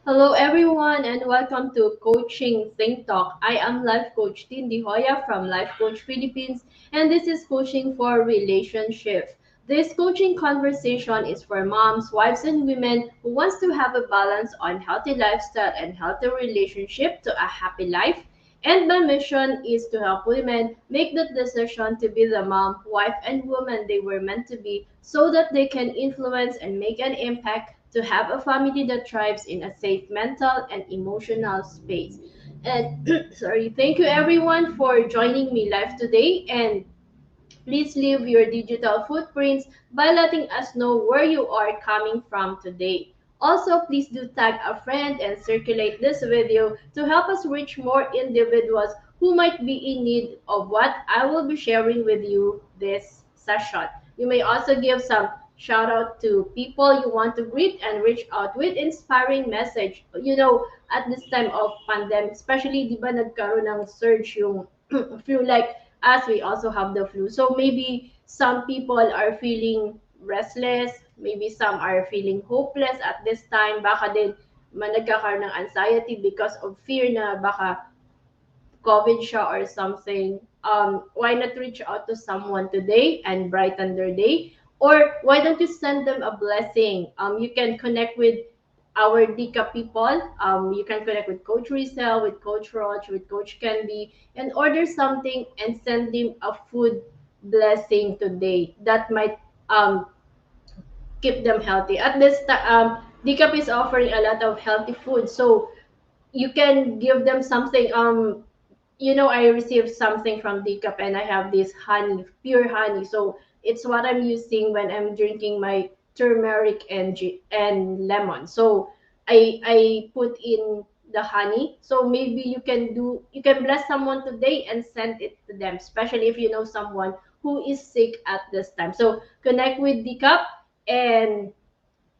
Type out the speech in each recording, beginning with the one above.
Hello, everyone, and welcome to Coaching Think Talk. I am Life Coach Tindy Hoya from Life Coach Philippines, and this is Coaching for Relationship. This coaching conversation is for moms, wives, and women who wants to have a balance on healthy lifestyle and healthy relationship to a happy life. And my mission is to help women make the decision to be the mom, wife, and woman they were meant to be so that they can influence and make an impact to have a family that thrives in a safe mental and emotional space. And sorry, thank you everyone for joining me live today. And please leave your digital footprints by letting us know where you are coming from today. Also, please do tag a friend and circulate this video to help us reach more individuals who might be in need of what I will be sharing with you this session. You may also give some shout out to people you want to greet and reach out with inspiring message. At this time of pandemic, especially di ba nagkaroon ng surge yung flu like as we also have the flu. So maybe some people are feeling restless, maybe some are feeling hopeless at this time. Baka din nagkakaroon ng anxiety because of fear na baka COVID siya or something. Why not reach out to someone today and brighten their day? Or why don't you send them a blessing? You can connect with our Dika people. You can connect with Coach Rizal, with Coach Roach, with Coach Candy, and order something and send them a food blessing today. That might keep them healthy. At this time, Decap is offering a lot of healthy food, so you can give them something. I received something from Decaf and I have this honey, pure honey. So it's what I'm using when I'm drinking my turmeric and lemon. So I put in the honey. So maybe you can bless someone today and send it to them, especially if you know someone who is sick at this time. So connect with Decaf and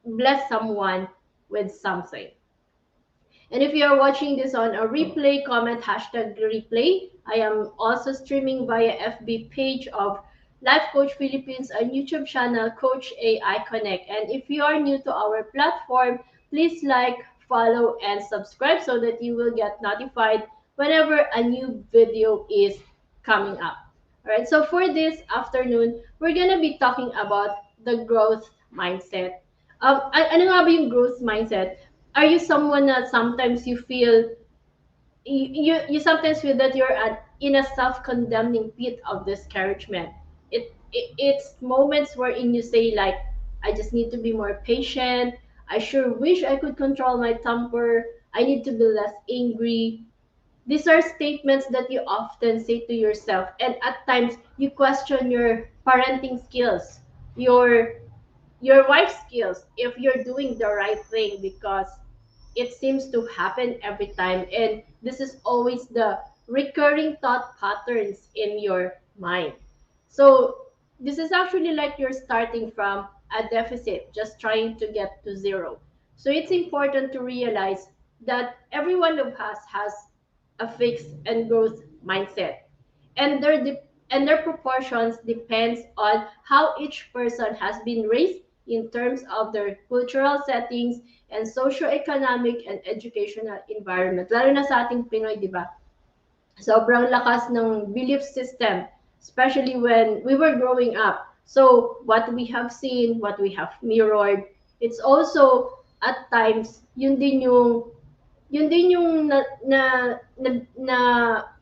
bless someone with something. And if you are watching this on a replay, comment hashtag replay. I am also streaming via FB page of Life Coach Philippines and YouTube channel Coach AI Connect. And if you are new to our platform, please like, follow, and subscribe so that you will get notified whenever a new video is coming up. All right, so for this afternoon, we're gonna be talking about the growth mindset. Ano nga ba yung growth mindset? Are you someone that sometimes you feel you sometimes feel that you're in a self-condemning pit of discouragement? It's moments wherein you say like, I just need to be more patient. I sure wish I could control my temper. I need to be less angry. These are statements that you often say to yourself, and at times you question your parenting skills, your your wife skills, if you're doing the right thing, because it seems to happen every time, and this is always the recurring thought patterns in your mind. So this is actually like you're starting from a deficit just trying to get to zero. So it's important to realize that every one of us has a fixed and growth mindset, and their proportions depends on how each person has been raised in terms of their cultural settings and socio-economic and educational environment. Lalo na sa ating Pinoy, di ba? Sobrang lakas ng belief system, especially when we were growing up. So what we have seen, what we have mirrored, it's also at times yun din yung na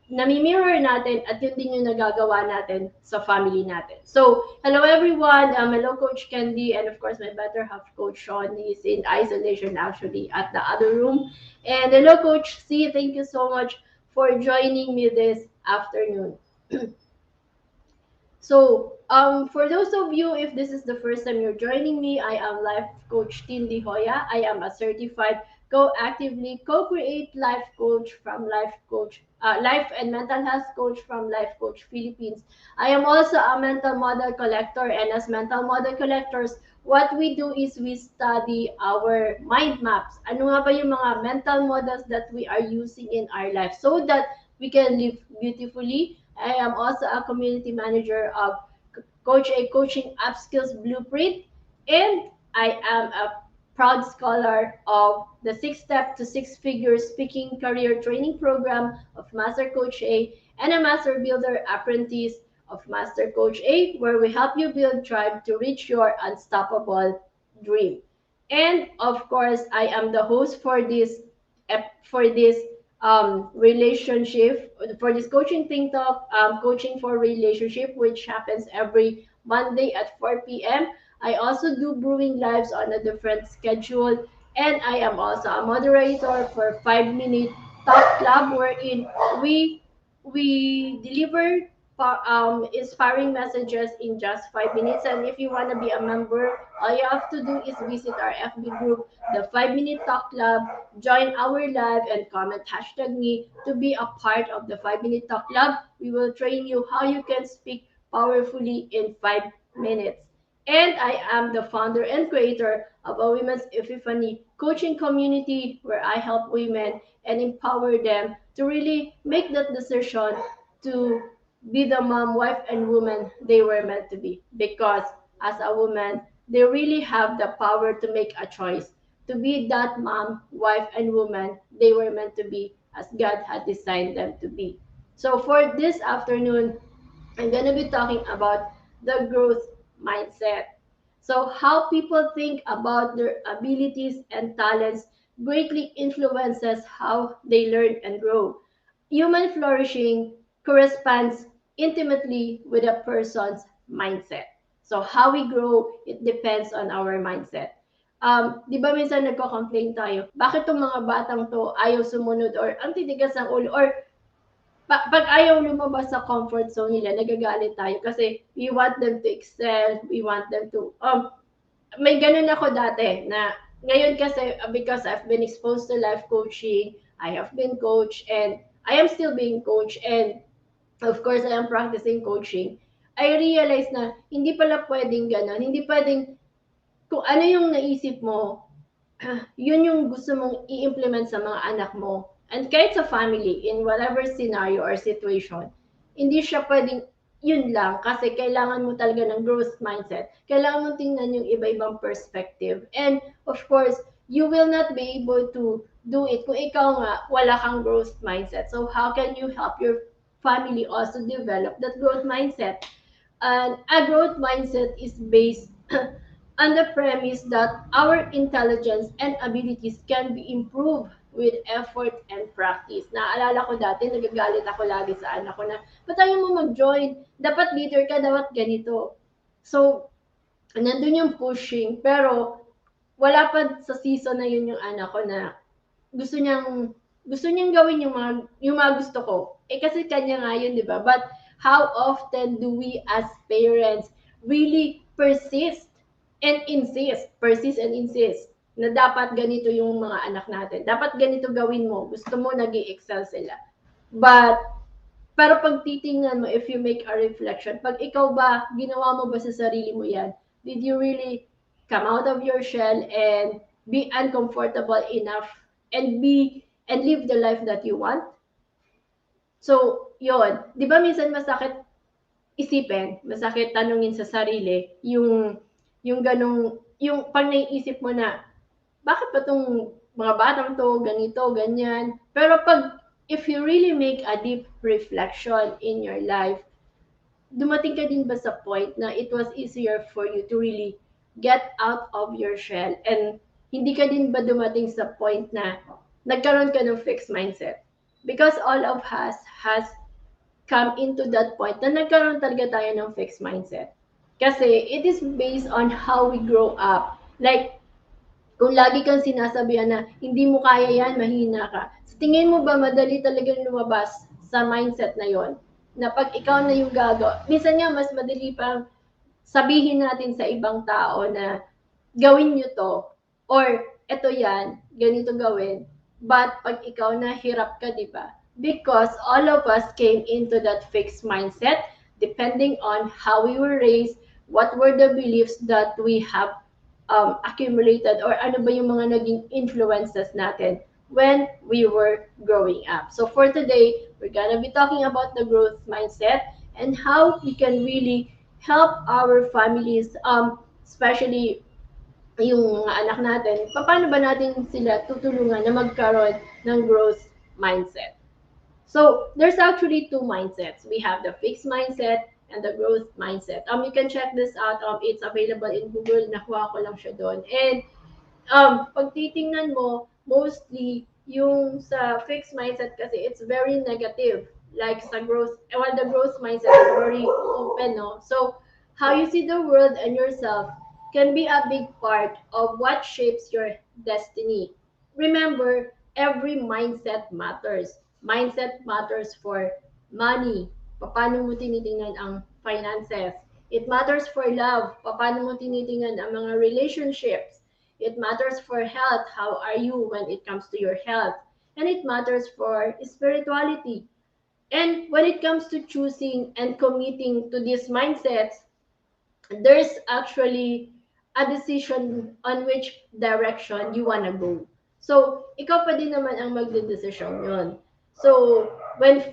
nami-mirror natin, at yun din yung nagagawa natin sa family natin. So, hello everyone. Hello Coach Candy, and of course my better half Coach Sean. He's in isolation actually at the other room. And hello Coach C. Thank you so much for joining me this afternoon. So, for those of you, if this is the first time you're joining me, I am Life Coach Tindy Hoya. I am a certified co-actively co-create life coach from Life and Mental Health coach from Life Coach Philippines. I am also a mental model collector, and as mental model collectors, what we do is we study our mind maps. Ano nga ba yung mga mental models that we are using in our life so that we can live beautifully. I am also a community manager of Coach A Coaching Upskills Blueprint, and I am a proud scholar of the Six Step to Six Figure Speaking Career Training Program of Master Coach A, and a Master Builder Apprentice of Master Coach A, where we help you build tribe to reach your unstoppable dream. And of course, I am the host for this relationship, for this coaching thing talk, coaching for relationship, which happens every Monday at 4 p.m. I also do brewing lives on a different schedule, and I am also a moderator for 5 Minute Talk Club, wherein we we deliver inspiring messages in just 5 minutes. And if you want to be a member, all you have to do is visit our FB group, the 5 Minute Talk Club, join our live, and comment hashtag me to be a part of the 5 Minute Talk Club. We will train you how you can speak powerfully in 5 minutes. And I am the founder and creator of a Women's Epiphany coaching community where I help women and empower them to really make that decision to be the mom, wife, and woman they were meant to be. Because as a woman, they really have the power to make a choice to be that mom, wife, and woman they were meant to be as God had designed them to be. So for this afternoon, I'm going to be talking about the growth mindset. So, how people think about their abilities and talents greatly influences how they learn and grow. Human flourishing corresponds intimately with a person's mindset. So, how we grow, it depends on our mindset. Di ba minsan nagko-complain tayo, bakit tong mga batang to ayaw sumunod or ang titigas ng ulo or pag ayaw lumabas sa comfort zone nila, nagagalit tayo kasi we want them to excel, we want them to, may ganun ako dati na, ngayon kasi, because I've been exposed to life coaching, I have been coached, and I am still being coached, and of course, I am practicing coaching, I realize na, hindi pala pwedeng ganun, hindi pwedeng, kung ano yung naisip mo, yun yung gusto mong i-implement sa mga anak mo. And kahit sa family, in whatever scenario or situation, hindi siya pwedeng yun lang kasi kailangan mo talaga ng growth mindset. Kailangan mo tingnan yung iba-ibang perspective. And of course, you will not be able to do it kung ikaw nga wala kang growth mindset. So how can you help your family also develop that growth mindset? And a growth mindset is based on the premise that our intelligence and abilities can be improved with effort and practice. Naalala ko dati, nagagalit ako lagi sa anak ko na, ba't ayaw mo mag-join? Dapat leader ka, dapat ganito. So, nandun yung pushing, pero wala pa sa season na yun yung anak ko na gusto niyang gusto niyang gawin yung mga gusto ko. Eh kasi kanya nga yun, di ba? But how often do we as parents really persist and insist na dapat ganito yung mga anak natin. Dapat ganito gawin mo. Gusto mo nag-i-excel sila. But pero pag titingnan mo, if you make a reflection, pag ikaw ba, ginawa mo ba sa sarili mo yan? Did you really come out of your shell and be uncomfortable enough and live the life that you want? So, yon. Di ba minsan masakit isipin, masakit tanungin sa sarili, yung ganong, yung pag naiisip mo na, bakit ba tong mga batang to, ganito, ganyan. Pero pag, if you really make a deep reflection in your life, dumating ka din ba sa point na it was easier for you to really get out of your shell? And hindi ka din ba dumating sa point na nagkaroon ka ng fixed mindset? Because all of us has come into that point na nagkaroon talaga tayo ng fixed mindset. Kasi it is based on how we grow up. Like, kung lagi kang sinasabihan na hindi mo kaya yan, mahina ka. Sa tingin mo ba madali talagang lumabas sa mindset na yon? Na pag ikaw na yung minsan nga mas madali pang sabihin natin sa ibang tao na gawin nyo to, or eto yan, ganito gawin. But pag ikaw na hirap ka, di ba? Because all of us came into that fixed mindset depending on how we were raised, what were the beliefs that we have accumulated, or ano ba yung mga naging influences natin when we were growing up. So for today, we're gonna be talking about the growth mindset and how we can really help our families, especially yung mga anak natin, paano ba natin sila tutulungan na magkaroon ng growth mindset? So there's actually two mindsets. We have the fixed mindset and the growth mindset. You can check this out. It's available in Google. Nakuha ko lang siya doon. And pag titingnan mo, mostly yung sa fixed mindset kasi it's very negative. Like sa growth, well, the growth mindset is very open, no? So how you see the world and yourself can be a big part of what shapes your destiny. Remember, every mindset matters. Mindset matters for money. Paano mo tinitingnan ang finances? It matters for love. Paano mo tinitingnan ang mga relationships? It matters for health. How are you when it comes to your health? And it matters for spirituality. And when it comes to choosing and committing to these mindsets, there's actually a decision on which direction you wanna go. So, ikaw pa din naman ang magdedesisyon yun. So, when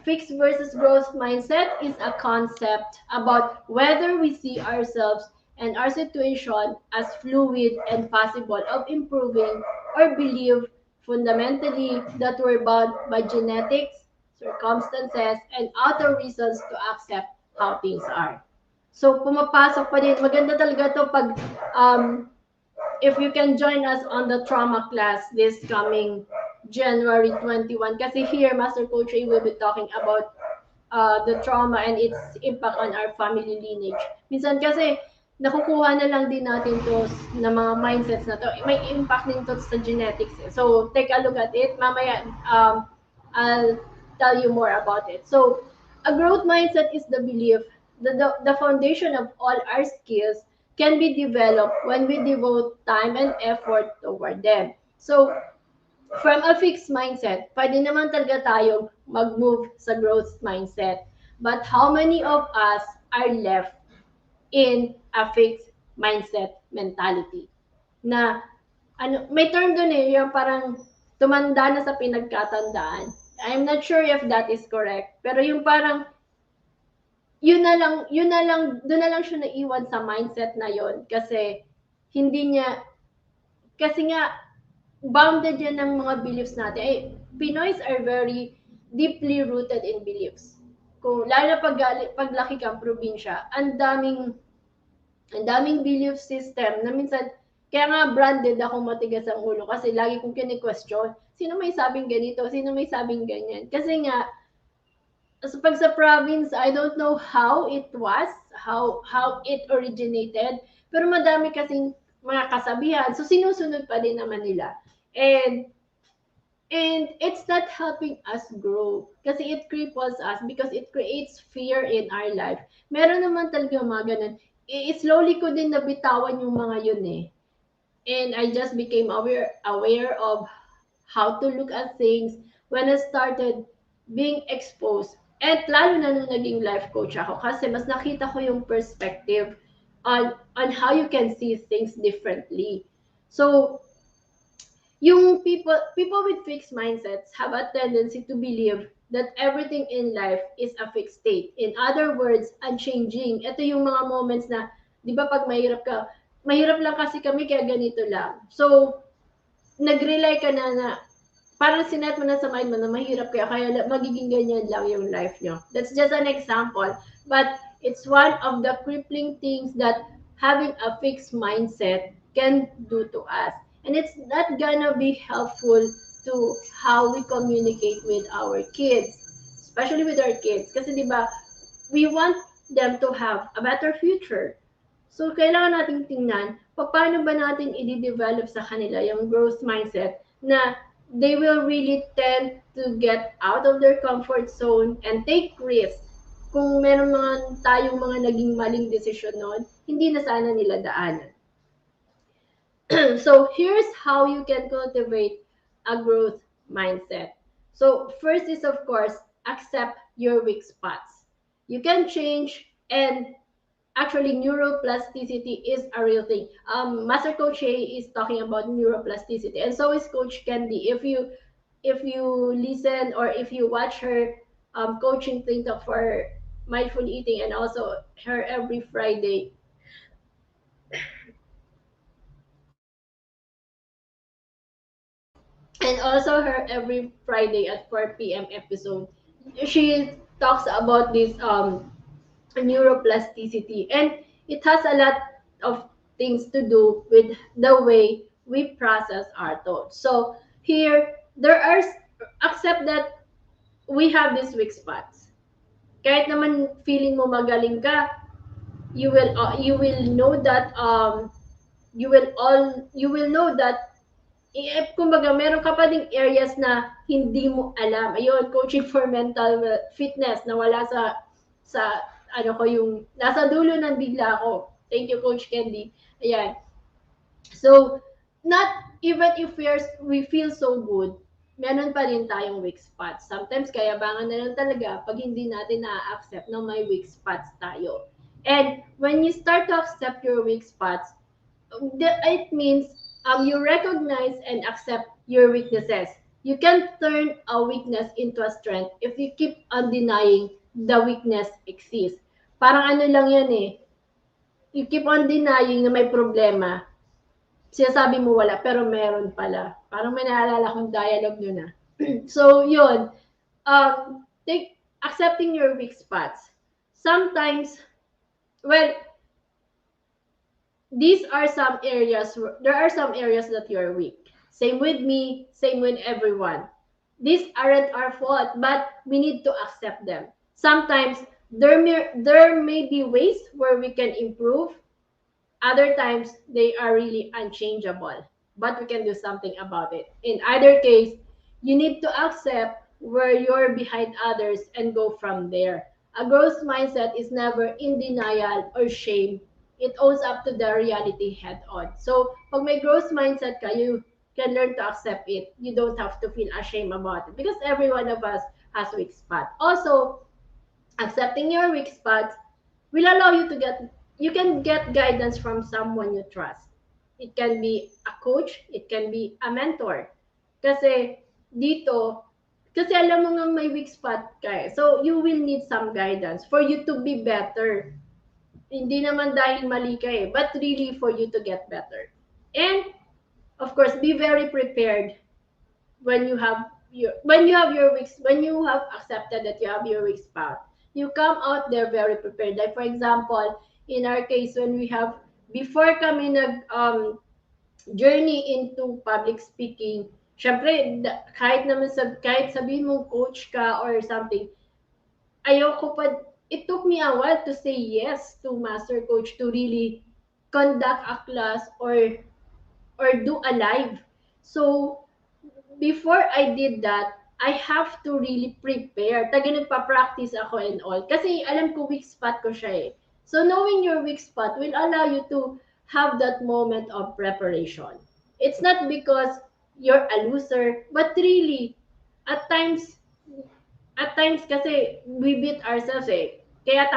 fixed versus growth mindset is a concept about whether we see ourselves and our situation as fluid and possible of improving, or believe fundamentally that we're bound by genetics, circumstances, and other reasons to accept how things are. So, pumapasok pa din. Maganda talaga to pag, um, if you can join us on the trauma class this coming January 21. Kasi here, Master Coach Ray will be talking about the trauma and its impact on our family lineage. Minsan kasi, nakukuha na lang din natin to na mga mindsets na to. May impact din to sa genetics. So, take a look at it. Mamaya, I'll tell you more about it. So, a growth mindset is the belief that the foundation of all our skills can be developed when we devote time and effort toward them. So, from a fixed mindset, pwede naman talaga tayong mag-move sa growth mindset. But how many of us are left in a fixed mindset mentality? Na, ano, may term dun eh, yung parang tumanda na sa pinagkatandaan. I'm not sure if that is correct. Pero yung parang, yun na lang, doon na lang siya naiwan sa mindset na yon kasi hindi niya, kasi nga, bounded yan ng mga beliefs natin. Ay, Pinoys are very deeply rooted in beliefs. Kung lalo na paglaki kang probinsya, ang daming belief system na minsan, kaya nga branded ako matigas ang ulo kasi lagi kong kini-question, sino may sabing ganito, sino may sabing ganyan. Kasi nga, so pag sa province, I don't know how it was, how it originated, pero madami kasing mga kasabihan. So sinusunod pa din naman nila. And it's not helping us grow kasi it cripples us because it creates fear in our life. Meron naman talaga mga ganun. Slowly ko din nabitawan yung mga yun eh. And I just became aware of how to look at things when I started being exposed. At lalo na nung naging life coach ako kasi mas nakita ko yung perspective on how you can see things differently. So, yung people with fixed mindsets have a tendency to believe that everything in life is a fixed state. In other words, unchanging. Ito yung mga moments na, di ba pag mahirap ka, mahirap lang kasi kami kaya ganito lang. So, nag-rely ka na parang sinet mo na sa mind mo na mahirap kaya magiging ganyan lang yung life nyo. That's just an example. But it's one of the crippling things that having a fixed mindset can do to us. And it's not gonna be helpful to how we communicate with our kids, especially with our kids. Kasi di ba, we want them to have a better future. So, kailangan nating tingnan, paano ba natin i-develop sa kanila yung growth mindset na they will really tend to get out of their comfort zone and take risks. Kung meron mga tayong mga naging maling desisyon noon, hindi na sana nila daanan. So, here's how you can cultivate a growth mindset. So, first is, of course, accept your weak spots. You can change, and actually neuroplasticity is a real thing. Master Coach Shay is talking about neuroplasticity, and so is Coach Candy. If you listen or if you watch her coaching TikTok for mindful eating and also her every Friday And also her every Friday at 4 p.m. episode, she talks about this neuroplasticity, and it has a lot of things to do with the way we process our thoughts. So here there are, accept that we have these weak spots. Kahit naman feeling mo magaling ka, you will know that you will know that kumbaga meron ka pa ding areas na hindi mo alam. Ayun, coaching for mental fitness na wala sa ano ko yung nasa dulo ng bigla ko. Thank you, Coach Candy. Ayan. So, not even if we feel so good, meron pa rin tayong weak spots. Sometimes, kayabangan na lang talaga pag hindi natin na-accept na may weak spots tayo. And when you start to accept your weak spots, it means you recognize and accept your weaknesses. You can turn a weakness into a strength if you keep on denying the weakness exists. Parang ano lang yan eh. You keep on denying na may problema. Sinasabi mo wala, pero meron pala. Parang may naalala kong dialogue nun ah. So, yun. Take accepting your weak spots. Sometimes, well, these are some areas, there are some areas that you're weak. Same with me, same with everyone. These aren't our fault, but we need to accept them. Sometimes there may be ways where we can improve. Other times they are really unchangeable, but we can do something about it. In either case, you need to accept where you're behind others and go from there. A growth mindset is never in denial or shame. It owns up to the reality head on. So, pag may growth mindset ka, you can learn to accept it. You don't have to feel ashamed about it because every one of us has weak spot. Also, accepting your weak spots will allow you to you can get guidance from someone you trust. It can be a coach, it can be a mentor. Kasi dito, kasi alam mo nga may weak spot ka eh. So you will need some guidance for you to be better. Hindi naman dahil mali ka eh, but really for you to get better. And of course, be very prepared when you have when you have accepted that you have your weak spot, you come out there very prepared. Like for example, in our case, when we have before kami nag journey into public speaking, syempre kahit naman kahit sabihin mo coach ka or something, ayoko pa, it took me a while to say yes to master coach to really conduct a class or do a live. So before I did that, I have to really prepare. Taga nagpa-practice ako and all. Kasi alam ko weak spot ko siya eh. So knowing your weak spot will allow you to have that moment of preparation. It's not because you're a loser, but really, at times, at times kasi we beat ourselves eh. Kaya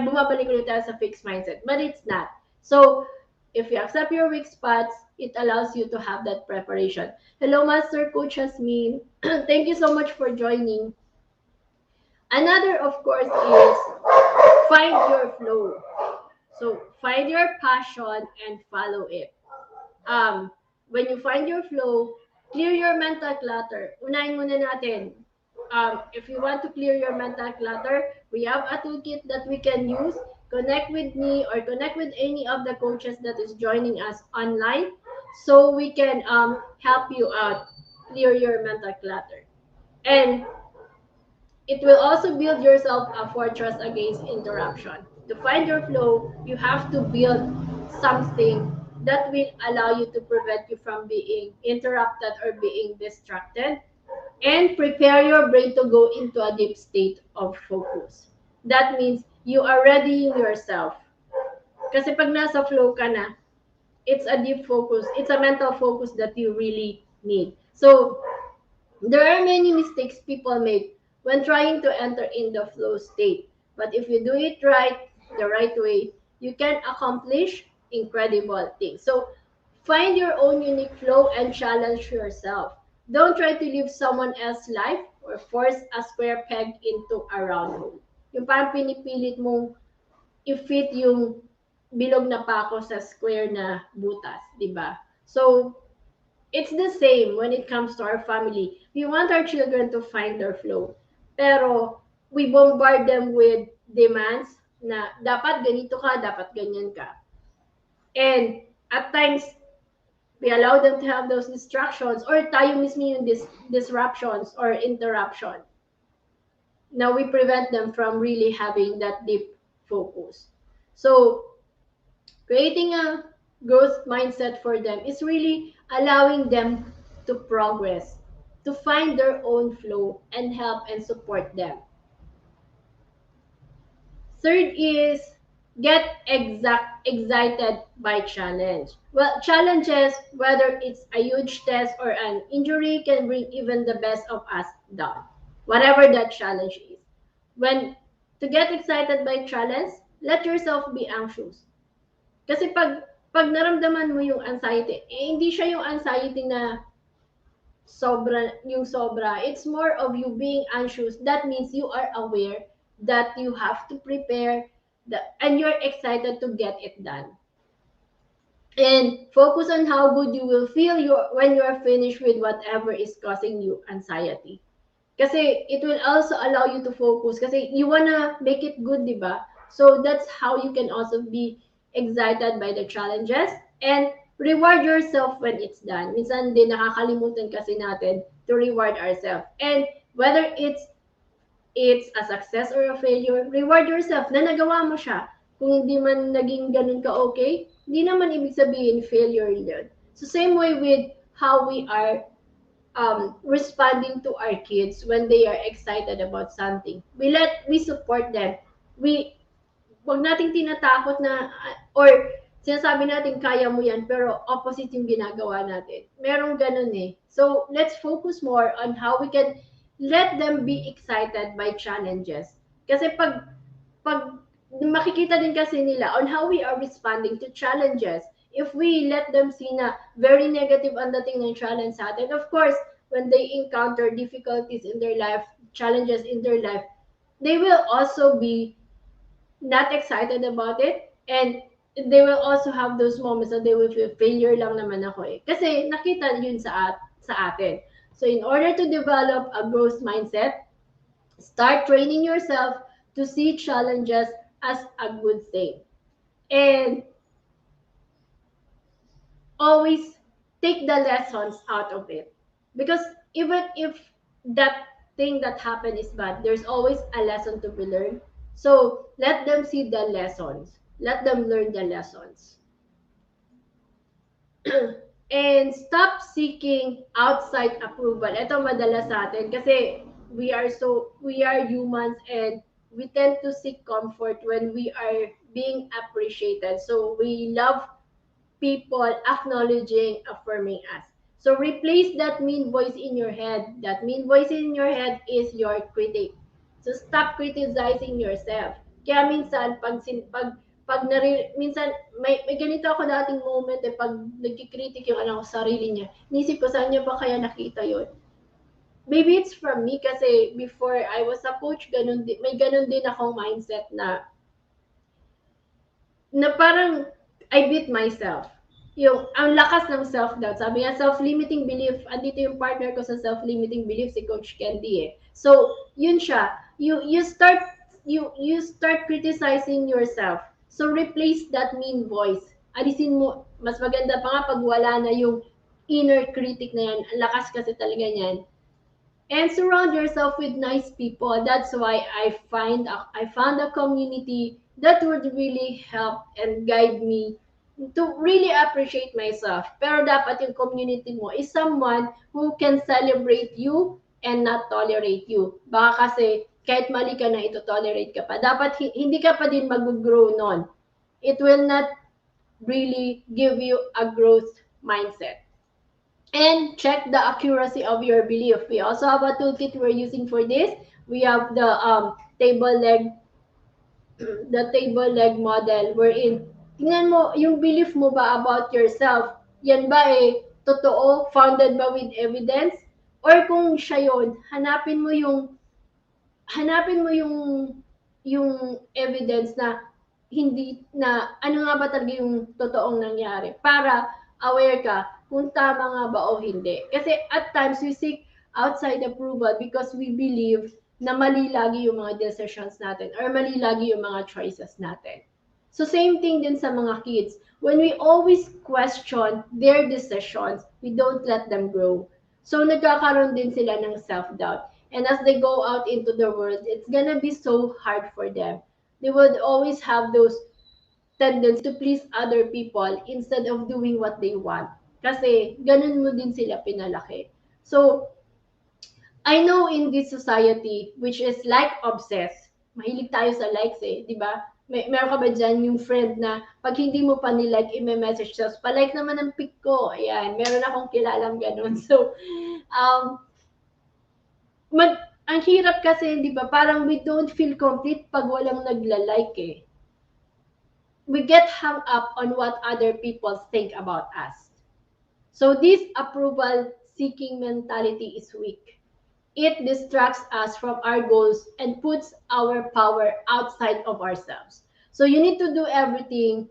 bumabalik ulit tayo sa fixed mindset. But it's not. So, if you accept your weak spots, it allows you to have that preparation. Hello, Master Coach Jasmine. Thank you so much for joining. Another, of course, is find your flow. So, find your passion and follow it. When you find your flow, clear your mental clutter. Unahin muna natin. If you want to clear your mental clutter, we have a toolkit that we can use. Connect with me or connect with any of the coaches that is joining us online so we can help you out, clear your mental clutter. And it will also build yourself a fortress against interruption. To find your flow, you have to build something that will allow you to prevent you from being interrupted or being distracted and prepare your brain to go into a deep state of focus. That means you are readying yourself. Kasi pag nasa flow ka na, it's a deep focus. It's a mental focus that you really need. So, there are many mistakes people make when trying to enter in the flow state. But if you do it right, the right way, you can accomplish incredible things. So find your own unique flow and challenge yourself. Don't try to live someone else's life or force a square peg into a round hole. Yung parang pinipilit mong i-fit yung bilog na pako sa square na butas, di ba? So, it's the same when it comes to our family. We want our children to find their flow. Pero we bombard them with demands na dapat ganito ka, dapat ganyan ka. And at times, we allow them to have those distractions or tayo mismo yung disruptions or interruption. Now we prevent them from really having that deep focus. So creating a growth mindset for them is really allowing them to progress, to find their own flow and help and support them. Third is excited by challenge. Well, challenges, whether it's a huge test or an injury, can bring even the best of us down. Whatever that challenge is. When to get excited by challenge, let yourself be anxious. Kasi pag naramdaman mo yung anxiety, hindi siya yung anxiety na sobra. It's more of you being anxious. That means you are aware that you have to prepare and you're excited to get it done. And focus on how good you will feel when you are finished with whatever is causing you anxiety. Kasi it will also allow you to focus kasi you wanna make it good, di ba? So that's how you can also be excited by the challenges and reward yourself when it's done. Minsan din nakakalimutan kasi natin to reward ourselves. And whether it's a success or a failure, reward yourself na nagawa mo siya. Kung hindi man naging ganun ka okay, hindi naman ibig sabihin failure yun. So same way with how we are responding to our kids when they are excited about something. We support them. Wag nating tinatakot na, or sinasabi natin kaya mo yan, pero opposite yung ginagawa natin. Merong ganun eh. So, let's focus more on how we can let them be excited by challenges. Kasi pag makikita din kasi nila on how we are responding to challenges, if we let them see na very negative ang dating ng challenge sa atin, of course, when they encounter difficulties in their life, challenges in their life, they will also be not excited about it, and they will also have those moments that they will feel failure lang naman ako eh. Kasi nakita yun sa atin. So in order to develop a growth mindset, start training yourself to see challenges as a good thing. And always take the lessons out of it. Because even if that thing that happened is bad, there's always a lesson to be learned. So let them see the lessons. Let them learn the lessons. And stop seeking outside approval. Ito madalas sa atin kasi we are humans and we tend to seek comfort when we are being appreciated. So we love people acknowledging, affirming us. So replace that mean voice in your head. That mean voice in your head is your critic. So stop criticizing yourself. Kaya minsan minsan may ganito ako dating moment eh pag nagki-critic yung anak ko sarili niya. Inisip ko saan niya ba kaya nakita yon? Maybe it's from me kasi before I was a coach, may ganun din akong mindset na parang I beat myself. Yung, ang lakas ng self-doubt. Sabi nga, self-limiting belief, andito yung partner ko sa self-limiting belief, si Coach Candy eh. So, yun siya. You start criticizing yourself. So, replace that mean voice. Alisin mo, mas maganda pa nga pag wala na yung inner critic na yan. Ang lakas kasi talaga yan. And surround yourself with nice people. That's why I found a community that would really help and guide me to really appreciate myself. Pero dapat yung community mo is someone who can celebrate you and not tolerate you. Baka kasi kahit mali ka na, ito tolerate ka pa. Dapat hindi ka pa din mag-grow nun. It will not really give you a growth mindset. And check the accuracy of your belief. We also have a toolkit we're using for this. We have the table leg model wherein tingnan mo yung belief mo ba about yourself. Yan ba eh totoo, founded ba with evidence? Or kung siya yun, hanapin mo yung evidence na hindi na ano nga ba talaga yung totoong nangyari para aware ka kung tama nga ba o hindi. Kasi at times we seek outside approval because we believe na mali lagi yung mga decisions natin or mali lagi yung mga choices natin. So same thing din sa mga kids. When we always question their decisions, we don't let them grow. So nagkakaroon din sila ng self-doubt. And as they go out into the world, it's gonna be so hard for them. They would always have those tendency to please other people instead of doing what they want. Kasi ganun mo din sila pinalaki. So, I know in this society, which is like obsessed, mahilig tayo sa likes eh, di ba? Meron ka ba dyan yung friend na pag hindi mo pa nilike, i-message siya, palike naman ang pic ko. Ayan, meron akong kilalang ganun. So, um, ang hirap kasi, di ba, parang we don't feel complete pag walang nagla-like eh. We get hung up on what other people think about us. So this approval seeking mentality is weak. It distracts us from our goals and puts our power outside of ourselves. So you need to do everything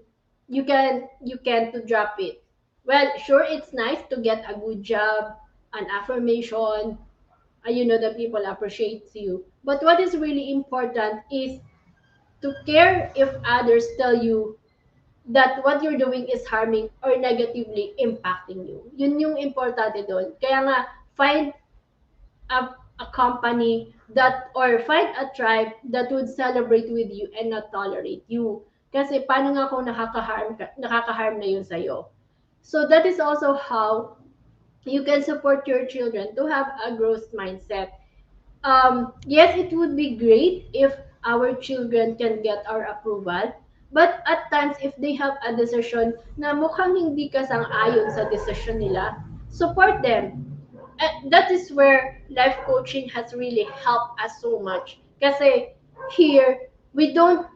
you can to drop it. Well, sure it's nice to get a good job, an affirmation, you know that people appreciate you. But what is really important is to care if others tell you that what you're doing is harming or negatively impacting you. Yun yung importante doon. Kaya nga, find a company that or find a tribe that would celebrate with you and not tolerate you. Kasi paano nga kung nakaka-harm na yun sa'yo. So that is also how you can support your children to have a growth mindset. Yes, it would be great if our children can get our approval. But at times, if they have a decision na mukhang hindi ka sang-ayon sa decision nila, support them. That is where life coaching has really helped us so much. Kasi here, we don't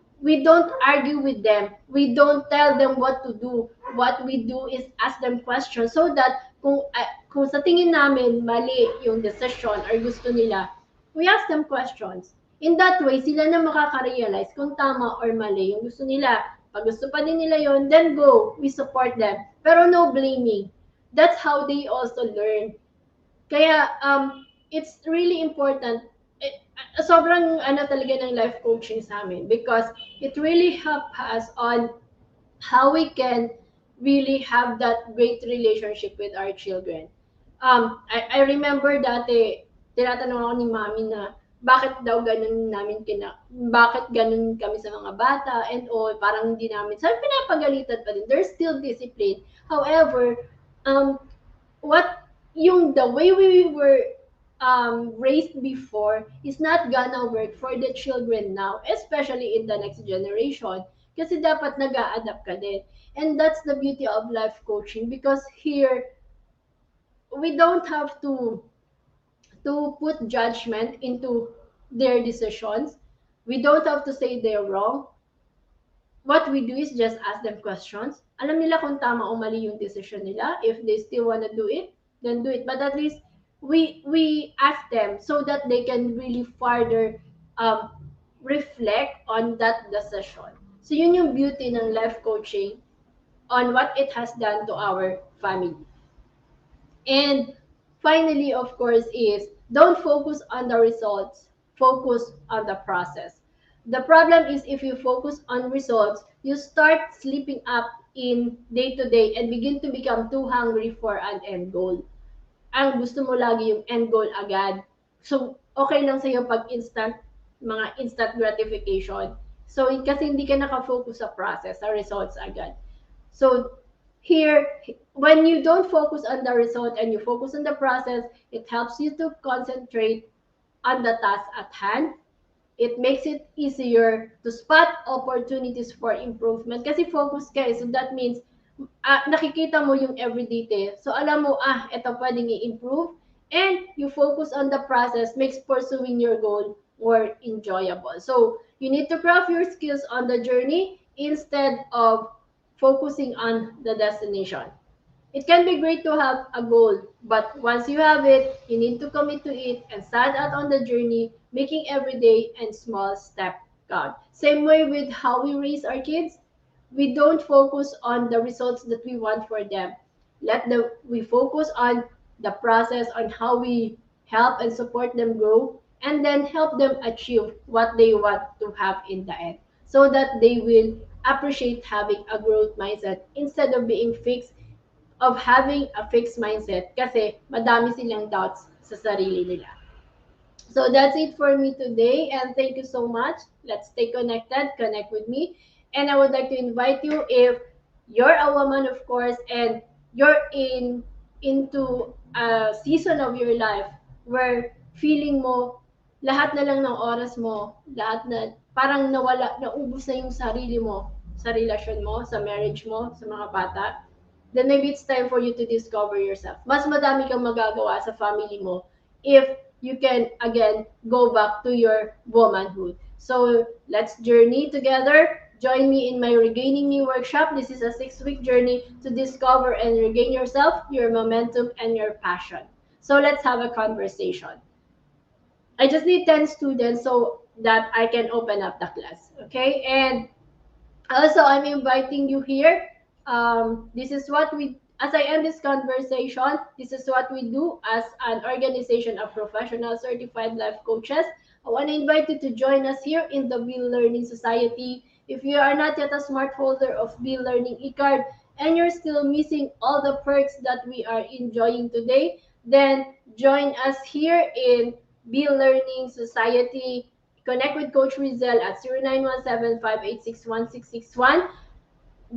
argue with them. We don't tell them what to do. What we do is ask them questions so that kung sa tingin namin mali yung decision or gusto nila, we ask them questions. In that way, sila na makaka-realize kung tama or mali yung gusto nila. Pag gusto pa din nila yon, then go. We support them. Pero no blaming. That's how they also learn. Kaya it's really important. Sobrang ano talaga ng life coaching sa amin because it really help us on how we can really have that great relationship with our children. I remember dati, tinatanong ako ni mami na bakit daw ganun namin bakit ganun kami sa mga bata and all, parang hindi namin, sabi pinapagalitan pa din, there's still discipline. However, um, what yung the way we were raised before is not gonna work for the children now, especially in the next generation. Kasi dapat nag-a-adapt ka din. And that's the beauty of life coaching because here, we don't have to put judgment into their decisions. We don't have to say they're wrong. What we do is just ask them questions. Alam nila kung tama o mali yung decision nila. If they still want to do it, then do it. But at least we ask them so that they can really further um, reflect on that decision. So yun yung beauty ng life coaching on what it has done to our family. And finally, of course, is don't focus on the results, focus on the process. The problem is if you focus on results, you start slipping up in day to day and begin to become too hungry for an end goal. Ang gusto mo lagi yung end goal agad. So, okay lang sa'yo pag mga instant gratification. So, kasi hindi ka nakafocus sa process, sa results agad. So here, when you don't focus on the result and you focus on the process, it helps you to concentrate on the task at hand. It makes it easier to spot opportunities for improvement kasi focus ka eh. So that means nakikita mo yung every detail. So alam mo, ito pwedeng i-improve. And you focus on the process makes pursuing your goal more enjoyable. So you need to craft your skills on the journey instead of focusing on the destination. It can be great to have a goal, but once you have it, you need to commit to it and stand out on the journey, making every day and small step count. Same way with how we raise our kids, we don't focus on the results that we want for them. We focus on the process, on how we help and support them grow, and then help them achieve what they want to have in the end, so that they will appreciate having a growth mindset instead of being fixed, of having a fixed mindset kasi madami silang doubts sa sarili nila. So that's it for me today, and thank you so much. Let's stay connected, connect with me. And I would like to invite you, if you're a woman, of course, and you're into a season of your life where feeling mo lahat na lang ng oras mo, lahat na parang naubos na yung sarili mo sa relasyon mo, sa marriage mo, sa mga bata, then maybe it's time for you to discover yourself. Mas madami kang magagawa sa family mo if you can again go back to your womanhood. So let's journey together. Join me in my Regaining Me workshop. This is a 6-week journey to discover and regain yourself, your momentum, and your passion. So let's have a conversation. I just need 10 students so that I can open up the class. Okay? And also, I'm inviting you here. This is what as I end this conversation, this is what we do as an organization of professional certified life coaches. I want to invite you to join us here in the Bill Learning Society. If you are not yet a smart holder of Bill Learning e-card and you're still missing all the perks that we are enjoying today, then join us here in Bill Learning Society. Connect with Coach Rizel at 0917-586-1661.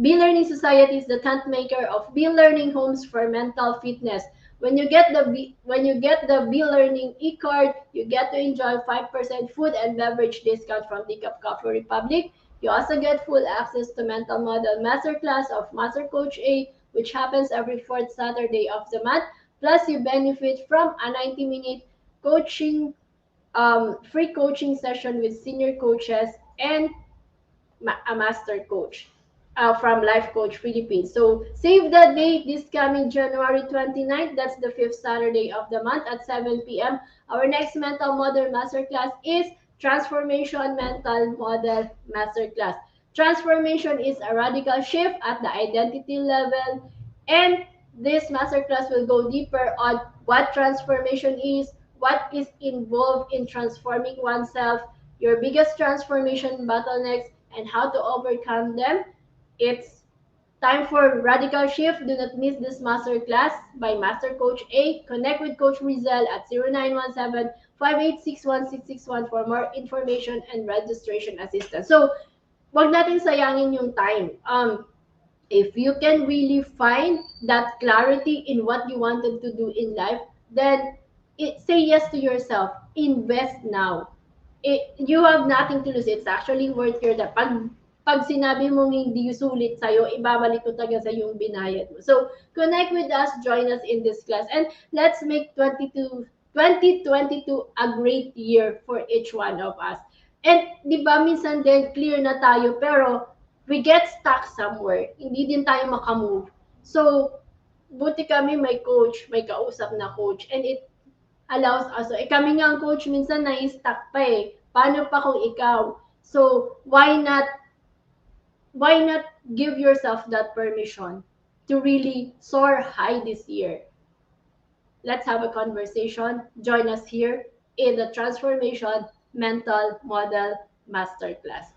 Be Learning Society is the tent maker of Be Learning Homes for Mental Fitness. When you get the Be Learning e-card, you get to enjoy 5% food and beverage discount from the Cup Coffee Republic. You also get full access to Mental Model Masterclass of Master Coach A, which happens every fourth Saturday of the month. Plus, you benefit from a 90-minute coaching free coaching session with senior coaches and a master coach from Life Coach Philippines. So save the date this coming January 29th. That's the fifth Saturday of the month at 7 p.m. Our next Mental Model Masterclass is Transformation Mental Model Masterclass. Transformation is a radical shift at the identity level, and this masterclass will go deeper on what transformation is, what is involved in transforming oneself, your biggest transformation bottlenecks, and how to overcome them. It's time for radical shift. Do not miss this masterclass by Master Coach A. Connect with Coach Rizal at 0917-586-1661 for more information and registration assistance. So, wag natin sayangin yung time. If you can really find that clarity in what you wanted to do in life, then say yes to yourself. Invest now. You have nothing to lose. It's actually worth your time. Pag sinabi mong hindi sulit sa'yo, ibabalik ko talaga sa yung binayad mo. So, connect with us, join us in this class, and let's make 2022 a great year for each one of us. And di ba minsan din clear na tayo pero we get stuck somewhere. Hindi din tayo makamove. So, buti kami may coach, may kausap na coach, and it allows us. So, kami nga ang coach, minsan na-stuck pa eh. Paano pa kung ikaw? So, why not give yourself that permission to really soar high this year? Let's have a conversation. Join us here in the Transformation Mental Model Masterclass.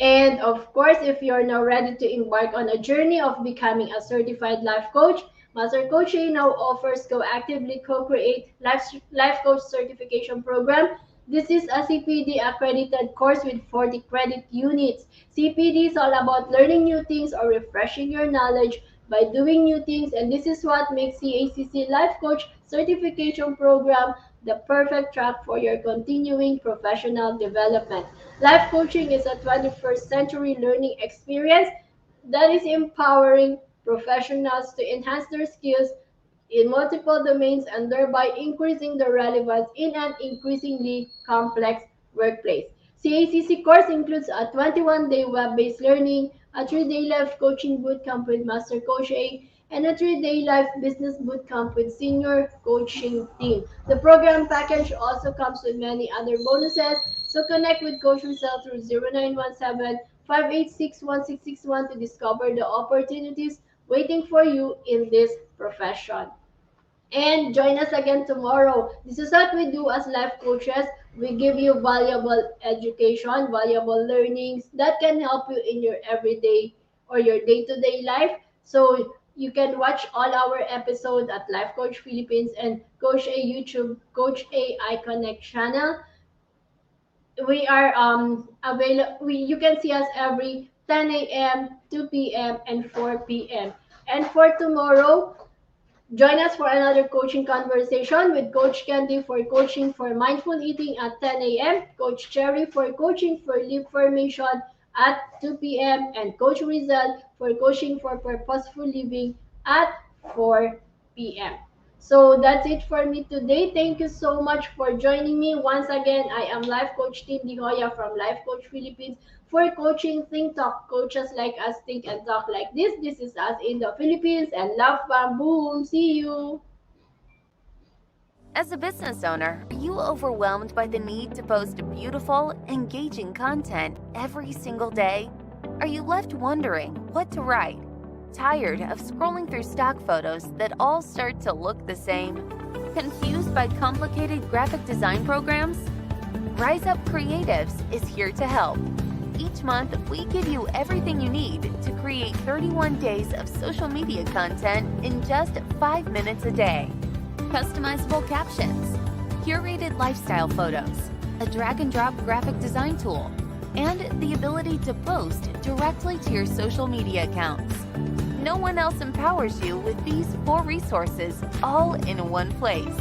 And of course, if you're now ready to embark on a journey of becoming a certified life coach, Master Coaching now offers co-actively co-create life coach certification program. This is a CPD accredited course with 40 credit units. CPD is all about learning new things or refreshing your knowledge by doing new things, and this is what makes CACC Life Coach certification program the perfect track for your continuing professional development. Life coaching is a 21st century learning experience that is empowering professionals to enhance their skills in multiple domains and thereby increasing the relevance in an increasingly complex workplace. CACC course includes a 21-day web-based learning, a 3-day life coaching bootcamp with Master Coach A, and a 3-day life business bootcamp with senior coaching team. The program package also comes with many other bonuses, so connect with Coach Rizal through 0917 586 1661 to discover the opportunities waiting for you in this profession. And join us again tomorrow. This is what we do as life coaches. We give you valuable education, valuable learnings that can help you in your everyday or your day-to-day life. So you can watch all our episodes at Life Coach Philippines and Coach A YouTube, Coach A iConnect channel. We are available. You can see us every 10 a.m., 2 p.m., and 4 p.m. And for tomorrow, join us for another coaching conversation with Coach Candy for coaching for mindful eating at 10 a.m., Coach Cherry for coaching for leap formation at 2 p.m., and Coach Rizal for coaching for purposeful living at 4 p.m. So that's it for me today. Thank you so much for joining me. Once again, I am Life Coach Team Joya from Life Coach Philippines for coaching Think Talk. Coaches like us think and talk like this. This is us in the Philippines and love bam boom. See you. As a business owner, are you overwhelmed by the need to post beautiful, engaging content every single day? Are you left wondering what to write? Tired of scrolling through stock photos that all start to look the same? Confused by complicated graphic design programs? Rise Up Creatives is here to help. Each month, we give you everything you need to create 31 days of social media content in just 5 minutes a day. Customizable captions, curated lifestyle photos, a drag-and-drop graphic design tool, and the ability to post directly to your social media accounts. No one else empowers you with these 4 resources all in one place.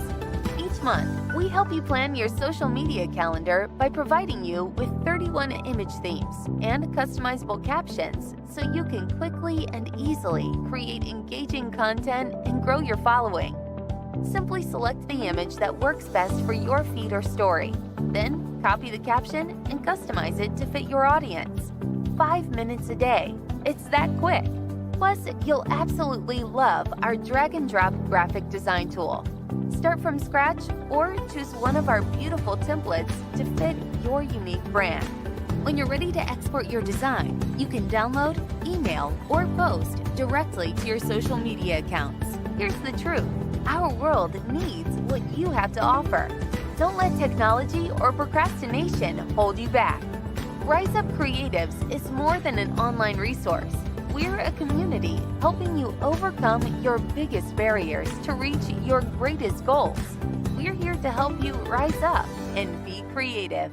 Each month, we help you plan your social media calendar by providing you with 31 image themes and customizable captions so you can quickly and easily create engaging content and grow your following. Simply select the image that works best for your feed or story. Then, copy the caption and customize it to fit your audience. 5 minutes a day. It's that quick. Plus, you'll absolutely love our drag-and-drop graphic design tool. Start from scratch or choose one of our beautiful templates to fit your unique brand. When you're ready to export your design, you can download, email, or post directly to your social media accounts. Here's the truth. Our world needs what you have to offer. Don't let technology or procrastination hold you back. Rise Up Creatives is more than an online resource. We're a community helping you overcome your biggest barriers to reach your greatest goals. We're here to help you rise up and be creative.